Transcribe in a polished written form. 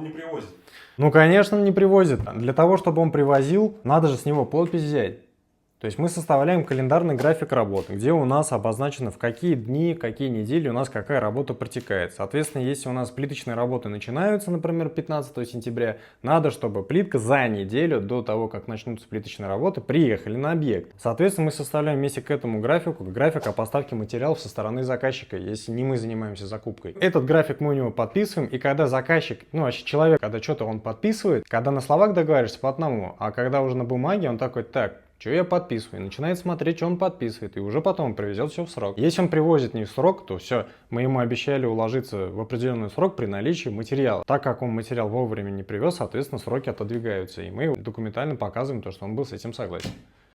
не привозит? Ну, конечно, не привозит. Для того, чтобы он привозил, надо же с него подпись взять. То есть мы составляем календарный график работы, где у нас обозначено, в какие дни, какие недели у нас какая работа протекает. Соответственно, если у нас плиточные работы начинаются, например, 15 сентября, надо, чтобы плитка за неделю до того, как начнутся плиточные работы, приехали на объект. Соответственно, мы составляем вместе к этому графику график о поставке материалов со стороны заказчика, если не мы занимаемся закупкой. Этот график мы у него подписываем, и когда заказчик, ну вообще человек, когда что-то он подписывает, когда на словах договариваешься по одному, а когда уже на бумаге, он такой: так, что я подписываю, начинает смотреть, что он подписывает, и уже потом привезет все в срок. Если он привозит не в срок, то все, мы ему обещали уложиться в определенный срок при наличии материала. Так как он материал вовремя не привез, соответственно, сроки отодвигаются, и мы документально показываем то, что он был с этим согласен.